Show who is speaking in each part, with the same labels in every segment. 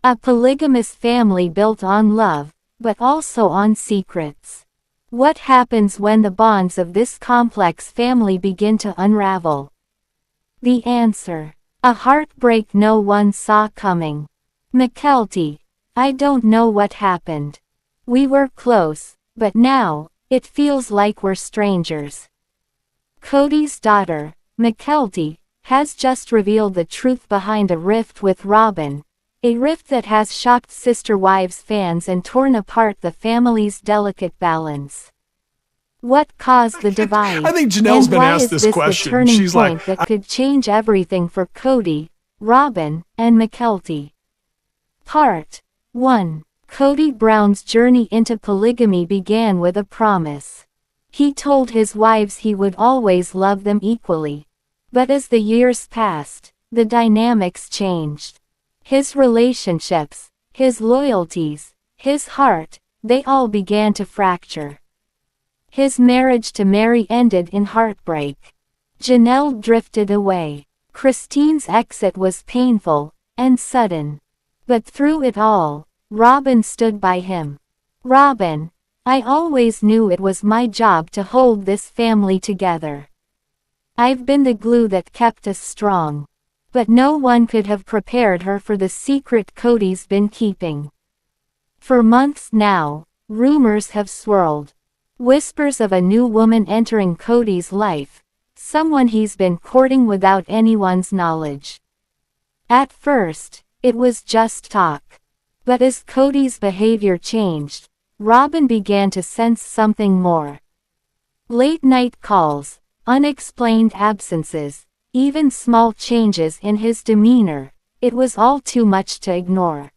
Speaker 1: A polygamous family built on love, but also on secrets. What happens when the bonds of this complex family begin to unravel? The answer: a heartbreak no one saw coming. Mykelti: I don't know what happened. We were close, but now, it feels like we're strangers. Kody's daughter, Mykelti, has just revealed the truth behind a rift with Robyn, a rift that has shocked Sister Wives fans and torn apart the family's delicate balance. What caused the divide?
Speaker 2: I think Janelle's been asked this question.
Speaker 1: And why is this the turning
Speaker 2: She's
Speaker 1: point
Speaker 2: like,
Speaker 1: that could change everything for Kody, Robyn, and Mykelti? Part 1. Kody Brown's journey into polygamy began with a promise. He told his wives he would always love them equally. But as the years passed, the dynamics changed. His relationships, his loyalties, his heart, they all began to fracture. His marriage to Mary ended in heartbreak. Janelle drifted away. Christine's exit was painful and sudden. But through it all, Robyn stood by him. Robyn: I always knew it was my job to hold this family together. I've been the glue that kept us strong. But no one could have prepared her for the secret Kody's been keeping. For months now, rumors have swirled. Whispers of a new woman entering Kody's life, someone he's been courting without anyone's knowledge. At first, it was just talk. But as Kody's behavior changed, Robyn began to sense something more. Late-night calls, unexplained absences, even small changes in his demeanor, it was all too much to ignore.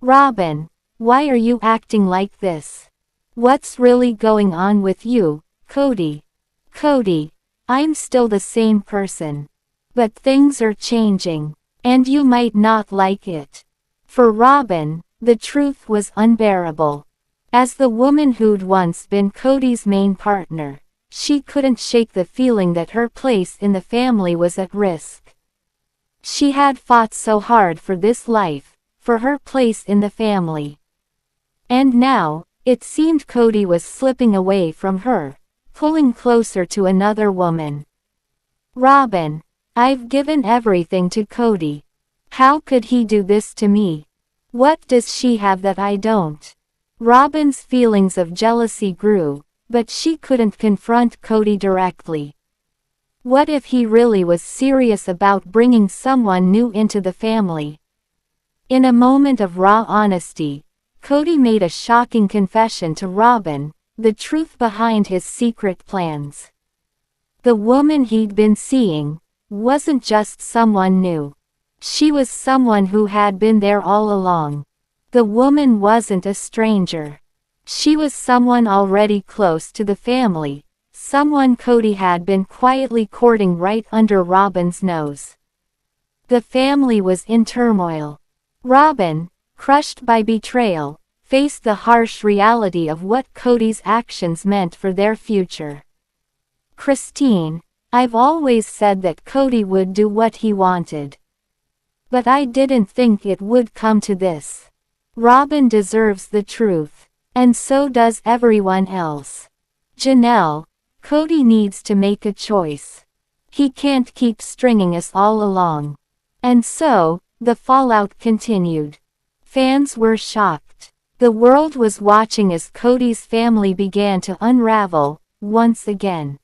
Speaker 1: Robyn: why are you acting like this? What's really going on with you, Kody? Kody: I'm still the same person. But things are changing. And you might not like it. For Robyn, the truth was unbearable. As the woman who'd once been Kody's main partner, she couldn't shake the feeling that her place in the family was at risk. She had fought so hard for this life, for her place in the family. And now, it seemed Kody was slipping away from her, pulling closer to another woman. Robyn: I've given everything to Kody. How could he do this to me? What does she have that I don't? Robyn's feelings of jealousy grew, but she couldn't confront Kody directly. What if he really was serious about bringing someone new into the family? In a moment of raw honesty, Kody made a shocking confession to Robyn, the truth behind his secret plans. The woman he'd been seeing wasn't just someone new. She was someone who had been there all along. The woman wasn't a stranger. She was someone already close to the family, someone Kody had been quietly courting right under Robyn's nose. The family was in turmoil. Robyn, crushed by betrayal, faced the harsh reality of what Kody's actions meant for their future. Christine: I've always said that Kody would do what he wanted. But I didn't think it would come to this. Robyn deserves the truth. And so does everyone else. Janelle: Kody needs to make a choice. He can't keep stringing us all along. And so, the fallout continued. Fans were shocked. The world was watching as Kody's family began to unravel, once again.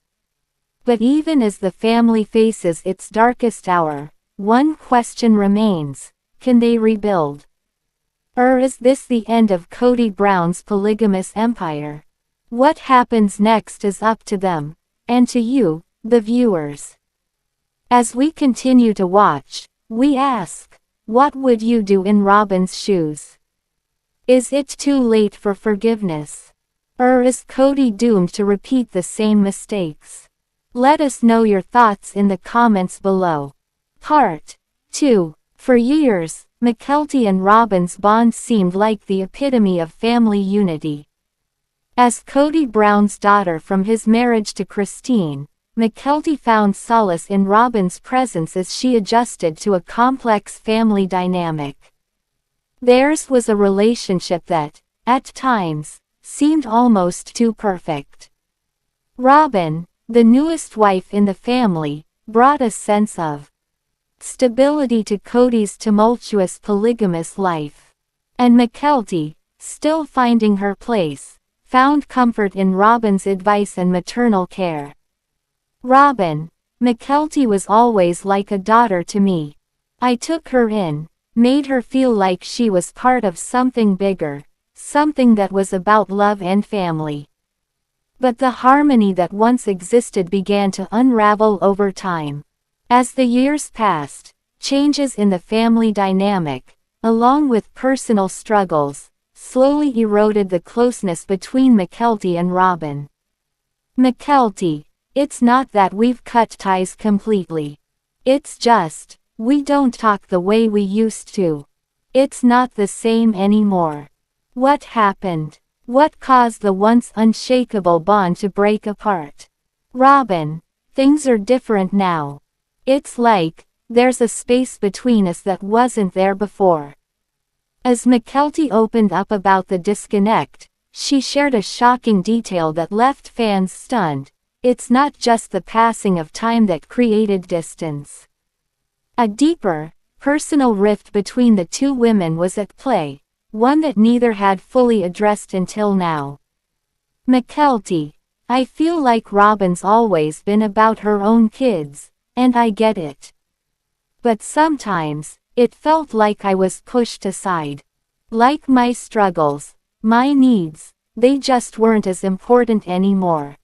Speaker 1: But even as the family faces its darkest hour, one question remains: can they rebuild? Or is this the end of Kody Brown's polygamous empire? What happens next is up to them, and to you, the viewers. As we continue to watch, we ask, what would you do in Robyn's shoes? Is it too late for forgiveness? Or is Kody doomed to repeat the same mistakes? Let us know your thoughts in the comments below. Part 2. For years, Mykelti and Robyn's bond seemed like the epitome of family unity. As Kody Brown's daughter from his marriage to Christine, Mykelti found solace in Robyn's presence as she adjusted to a complex family dynamic. Theirs was a relationship that, at times, seemed almost too perfect. Robyn, the newest wife in the family, brought a sense of stability to Kody's tumultuous polygamous life. And Mykelti, still finding her place, found comfort in Robyn's advice and maternal care. Robyn, Mykelti was always like a daughter to me. I took her in, made her feel like she was part of something bigger, something that was about love and family. But the harmony that once existed began to unravel over time. As the years passed, changes in the family dynamic, along with personal struggles, slowly eroded the closeness between Mykelti and Robyn. Mykelti, it's not that we've cut ties completely. It's just, we don't talk the way we used to. It's not the same anymore. What happened? What caused the once unshakable bond to break apart? Robyn, things are different now. It's like, there's a space between us that wasn't there before. As Mykelti opened up about the disconnect, she shared a shocking detail that left fans stunned. It's not just the passing of time that created distance. A deeper, personal rift between the two women was at play, one that neither had fully addressed until now. Mykelti, I feel like Robyn's always been about her own kids, and I get it. But sometimes, it felt like I was pushed aside. Like my struggles, my needs, they just weren't as important anymore.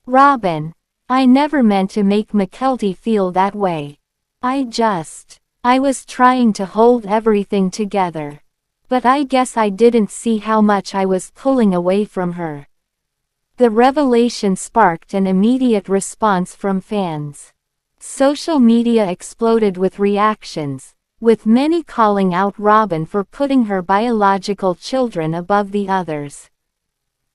Speaker 1: Robyn, I never meant to make Mykelti feel that way. I was trying to hold everything together. But I guess I didn't see how much I was pulling away from her. The revelation sparked an immediate response from fans. Social media exploded with reactions, with many calling out Robyn for putting her biological children above the others.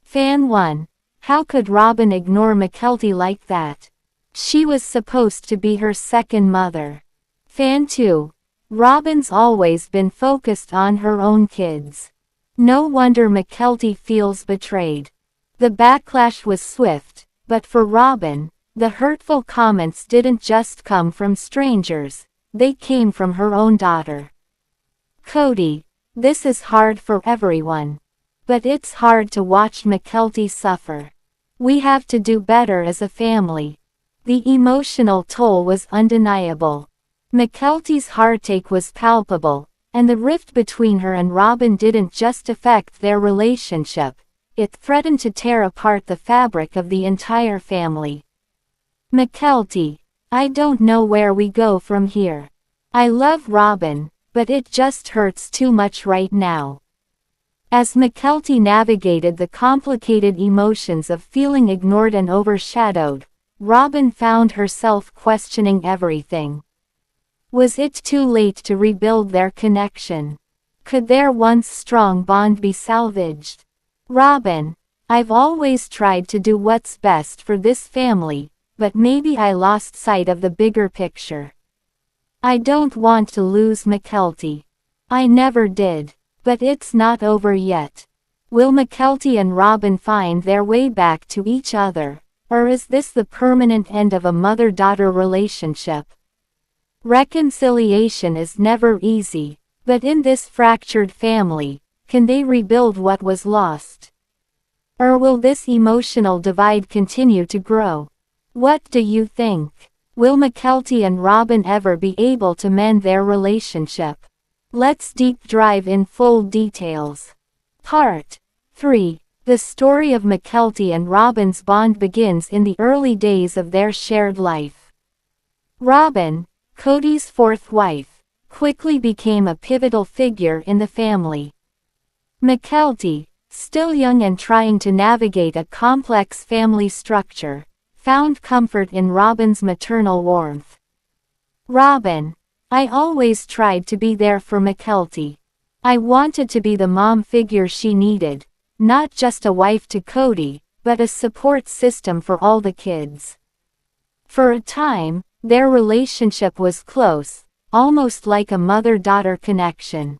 Speaker 1: Fan 1. How could Robyn ignore Mykelti like that? She was supposed to be her second mother. Fan 2. Robyn's always been focused on her own kids. No wonder Mykelti feels betrayed. The backlash was swift, but for Robyn, the hurtful comments didn't just come from strangers, they came from her own daughter. Kody, this is hard for everyone. But it's hard to watch Mykelti suffer. We have to do better as a family. The emotional toll was undeniable. Mykelti's heartache was palpable, and the rift between her and Robyn didn't just affect their relationship, it threatened to tear apart the fabric of the entire family. Mykelti, I don't know where we go from here. I love Robyn, but it just hurts too much right now. As Mykelti navigated the complicated emotions of feeling ignored and overshadowed, Robyn found herself questioning everything. Was it too late to rebuild their connection? Could their once strong bond be salvaged? Robyn, I've always tried to do what's best for this family, but maybe I lost sight of the bigger picture. I don't want to lose Mykelti. I never did. But it's not over yet. Will Mykelti and Robyn find their way back to each other, or is this the permanent end of a mother-daughter relationship? Reconciliation is never easy, but in this fractured family, can they rebuild what was lost? Or will this emotional divide continue to grow? What do you think? Will Mykelti and Robyn ever be able to mend their relationship? Let's deep dive in full details. Part 3. The story of Mykelti and Robyn's bond begins in the early days of their shared life. Robyn, Kody's fourth wife, quickly became a pivotal figure in the family. Mykelti, still young and trying to navigate a complex family structure, found comfort in Robyn's maternal warmth. Robyn, I always tried to be there for Mykelti. I wanted to be the mom figure she needed, not just a wife to Kody, but a support system for all the kids. For a time, their relationship was close, almost like a mother-daughter connection.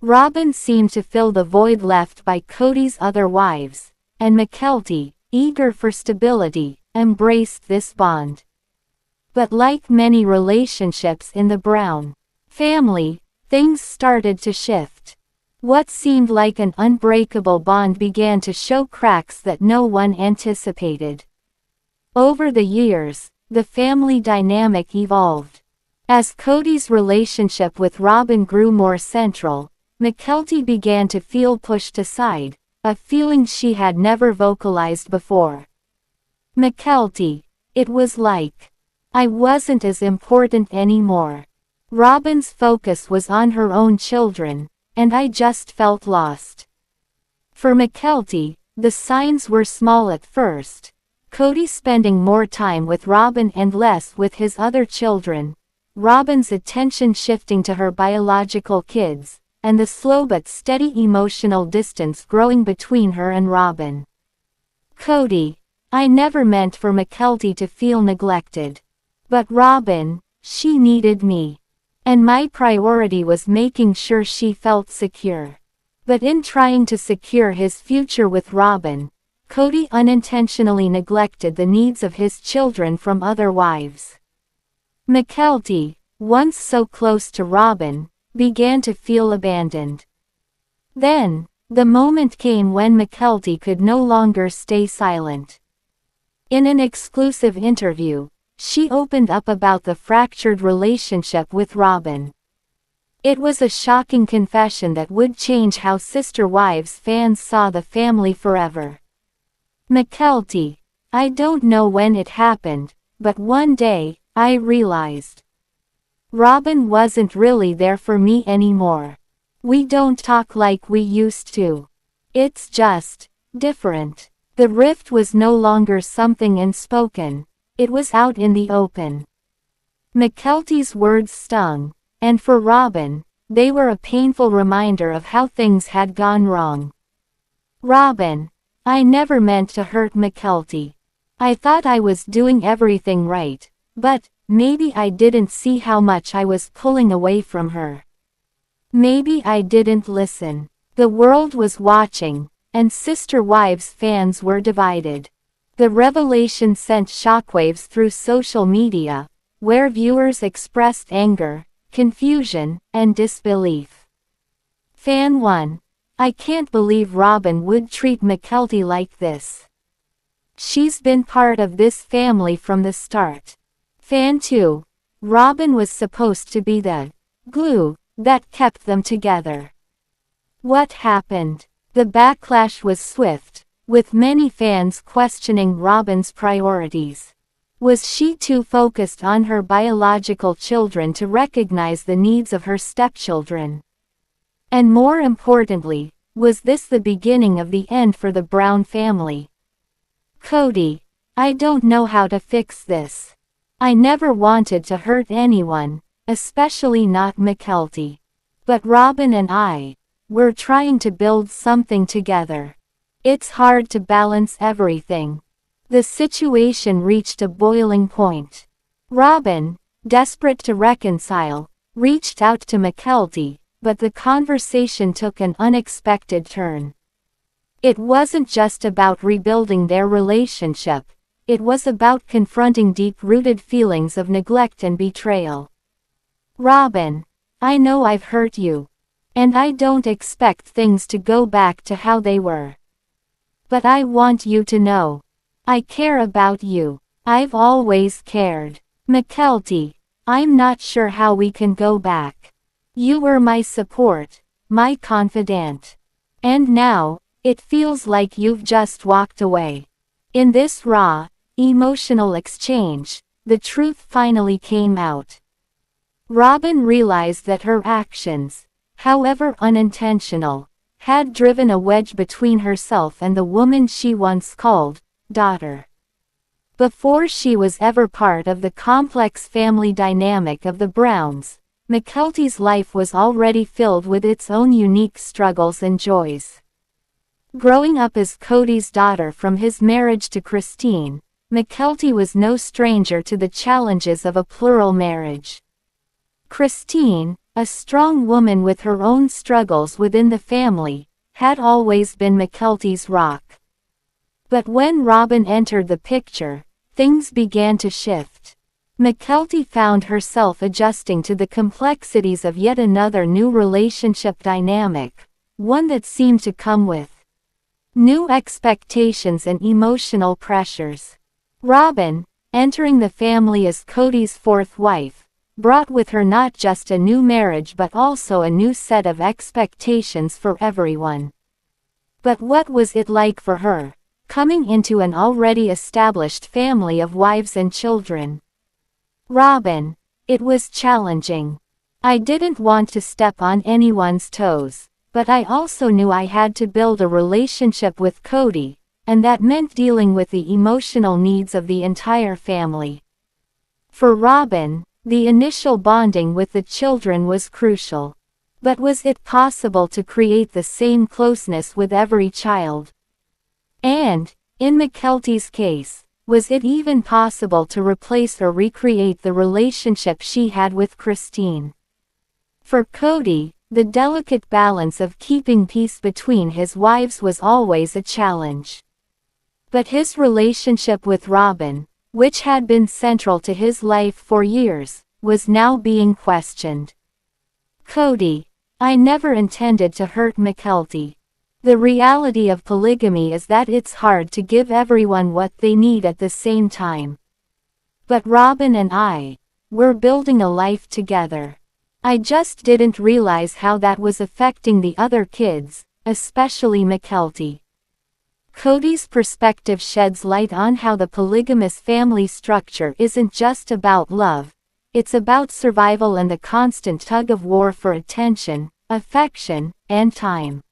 Speaker 1: Robyn seemed to fill the void left by Kody's other wives, and Mykelti, eager for stability, embraced this bond. But like many relationships in the Brown family, things started to shift. What seemed like an unbreakable bond began to show cracks that no one anticipated. Over the years, the family dynamic evolved. As Kody's relationship with Robyn grew more central, Mykelti began to feel pushed aside, a feeling she had never vocalized before. "Mykelti, it was like I wasn't as important anymore. Robyn's focus was on her own children, and I just felt lost." For Mykelti, the signs were small at first. Kody spending more time with Robyn and less with his other children, Robyn's attention shifting to her biological kids, and the slow but steady emotional distance growing between her and Robyn. "Kody, I never meant for Mykelti to feel neglected. But Robyn, she needed me. And my priority was making sure she felt secure." But in trying to secure his future with Robyn, Kody unintentionally neglected the needs of his children from other wives. Mykelti, once so close to Robyn, began to feel abandoned. Then, the moment came when Mykelti could no longer stay silent. In an exclusive interview, she opened up about the fractured relationship with Robyn. It was a shocking confession that would change how Sister Wives fans saw the family forever. "Mykelti, I don't know when it happened, but one day, I realized Robyn wasn't really there for me anymore. We don't talk like we used to. It's just different." The rift was no longer something unspoken, it was out in the open. Mykelti's words stung, and for Robyn, they were a painful reminder of how things had gone wrong. "Robyn, I never meant to hurt Mykelti. I thought I was doing everything right, but maybe I didn't see how much I was pulling away from her. Maybe I didn't listen." The world was watching, and Sister Wives fans were divided. The revelation sent shockwaves through social media, where viewers expressed anger, confusion, and disbelief. Fan 1. "I can't believe Robyn would treat Mykelti like this. She's been part of this family from the start." Fan 2. "Robyn was supposed to be the glue that kept them together. What happened?" The backlash was swift, with many fans questioning Robyn's priorities. Was she too focused on her biological children to recognize the needs of her stepchildren? And more importantly, was this the beginning of the end for the Brown family? "Kody, I don't know how to fix this. I never wanted to hurt anyone, especially not Mykelti. But Robyn and we're trying to build something together. It's hard to balance everything." The situation reached a boiling point. Robyn, desperate to reconcile, reached out to Mykelti, but the conversation took an unexpected turn. It wasn't just about rebuilding their relationship, it was about confronting deep-rooted feelings of neglect and betrayal. "Robyn, I know I've hurt you. And I don't expect things to go back to how they were. But I want you to know. I care about you. I've always cared. Mykelti, I'm not sure how we can go back. You were my support, my confidant. And now, it feels like you've just walked away." In this raw, emotional exchange, the truth finally came out. Robyn realized that her actions, however unintentional, had driven a wedge between herself and the woman she once called daughter. Before she was ever part of the complex family dynamic of the Browns, Mykelti's life was already filled with its own unique struggles and joys. Growing up as Kody's daughter from his marriage to Christine, Mykelti was no stranger to the challenges of a plural marriage. Christine, a strong woman with her own struggles within the family, had always been Mykelti's rock. But when Robyn entered the picture, things began to shift. Mykelti found herself adjusting to the complexities of yet another new relationship dynamic, one that seemed to come with new expectations and emotional pressures. Robyn, entering the family as Kody's fourth wife, brought with her not just a new marriage but also a new set of expectations for everyone. But what was it like for her, coming into an already established family of wives and children? Robyn, it was challenging. I didn't want to step on anyone's toes, but I also knew I had to build a relationship with Kody, and that meant dealing with the emotional needs of the entire family. For Robyn, the initial bonding with the children was crucial. But was it possible to create the same closeness with every child? And, in Mykelti's case, was it even possible to replace or recreate the relationship she had with Christine? For Kody, the delicate balance of keeping peace between his wives was always a challenge. But his relationship with Robyn, which had been central to his life for years, was now being questioned. Kody, I never intended to hurt Mykelti. The reality of polygamy is that it's hard to give everyone what they need at the same time. But Robyn and we're building a life together. I just didn't realize how that was affecting the other kids, especially Mykelti. Kody's perspective sheds light on how the polygamous family structure isn't just about love. It's about survival and the constant tug-of-war for attention, affection, and time.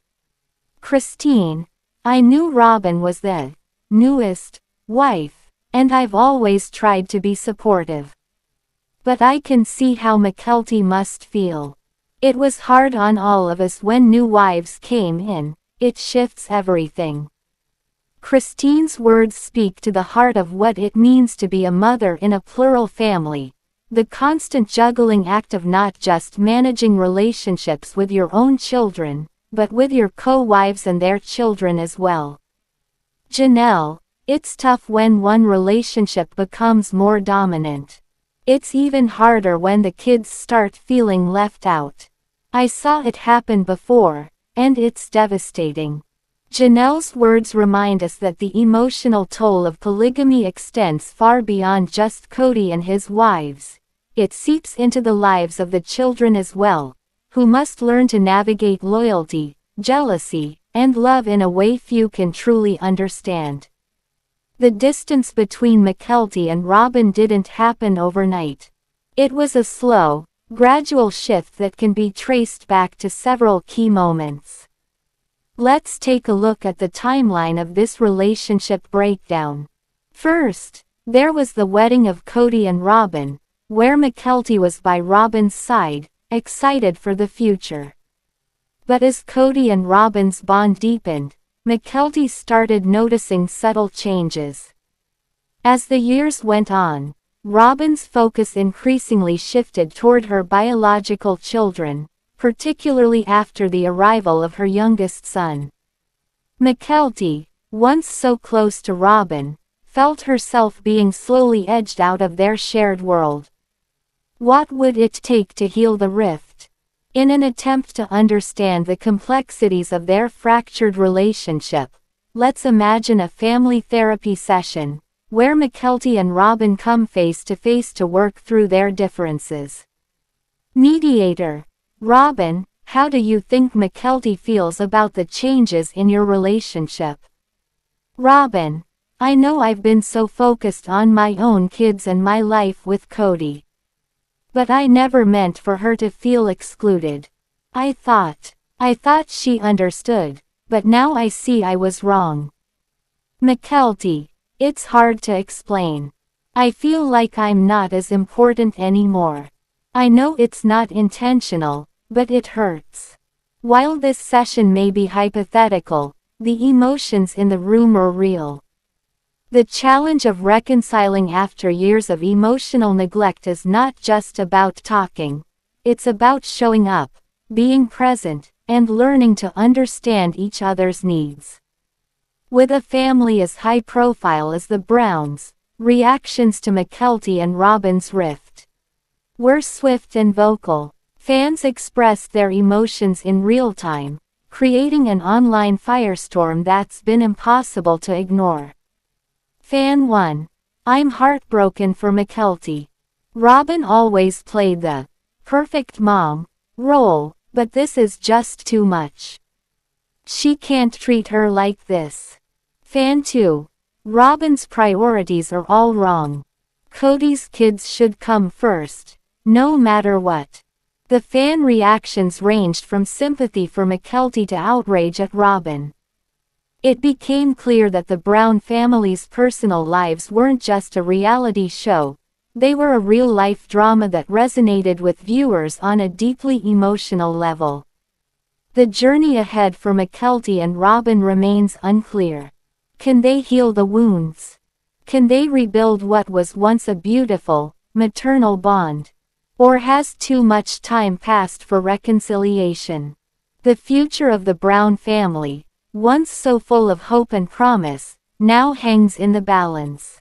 Speaker 1: Christine, I knew Robyn was the newest wife, and I've always tried to be supportive. But I can see how Mykelti must feel. It was hard on all of us when new wives came in. It shifts everything. Christine's words speak to the heart of what it means to be a mother in a plural family. The constant juggling act of not just managing relationships with your own children, but with your co-wives and their children as well. Janelle, it's tough when one relationship becomes more dominant. It's even harder when the kids start feeling left out. I saw it happen before, and it's devastating. Janelle's words remind us that the emotional toll of polygamy extends far beyond just Kody and his wives. It seeps into the lives of the children as well, who must learn to navigate loyalty, jealousy, and love in a way few can truly understand. The distance between Mykelti and Robyn didn't happen overnight. It was a slow, gradual shift that can be traced back to several key moments. Let's take a look at the timeline of this relationship breakdown. First, there was the wedding of Kody and Robyn, where Mykelti was by Robyn's side, excited for the future. But as Kody and Robyn's bond deepened, Mykelti started noticing subtle changes. As the years went on, Robyn's focus increasingly shifted toward her biological children, particularly after the arrival of her youngest son. Mykelti, once so close to Robyn, felt herself being slowly edged out of their shared world. What would it take to heal the rift? In an attempt to understand the complexities of their fractured relationship, let's imagine a family therapy session, where Mykelti and Robyn come face to face to work through their differences. Mediator: Robyn, how do you think Mykelti feels about the changes in your relationship? Robyn: I know I've been so focused on my own kids and my life with Kody. But I never meant for her to feel excluded. I thought she understood, but now I see I was wrong. Mykelti: it's hard to explain. I feel like I'm not as important anymore. I know it's not intentional, but it hurts. While this session may be hypothetical, the emotions in the room are real. The challenge of reconciling after years of emotional neglect is not just about talking. It's about showing up, being present, and learning to understand each other's needs. With a family as high profile as the Browns, reactions to Mykelti and Robyn's rift were swift and vocal. Fans expressed their emotions in real time, creating an online firestorm that's been impossible to ignore. Fan 1. I'm heartbroken for Mykelti. Robyn always played the perfect mom role, but this is just too much. She can't treat her like this. Fan 2. Robyn's priorities are all wrong. Kody's kids should come first, no matter what. The fan reactions ranged from sympathy for Mykelti to outrage at Robyn. It became clear that the Brown family's personal lives weren't just a reality show, they were a real-life drama that resonated with viewers on a deeply emotional level. The journey ahead for Mykelti and Robyn remains unclear. Can they heal the wounds? Can they rebuild what was once a beautiful, maternal bond? Or has too much time passed for reconciliation? The future of the Brown family, once so full of hope and promise, now hangs in the balance.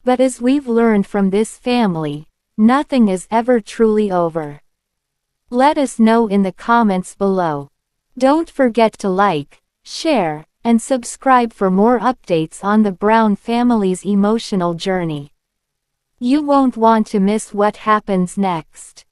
Speaker 1: But as we've learned from this family, nothing is ever truly over. Let us know in the comments below. Don't forget to like, share, and subscribe for more updates on the Brown family's emotional journey. You won't want to miss what happens next.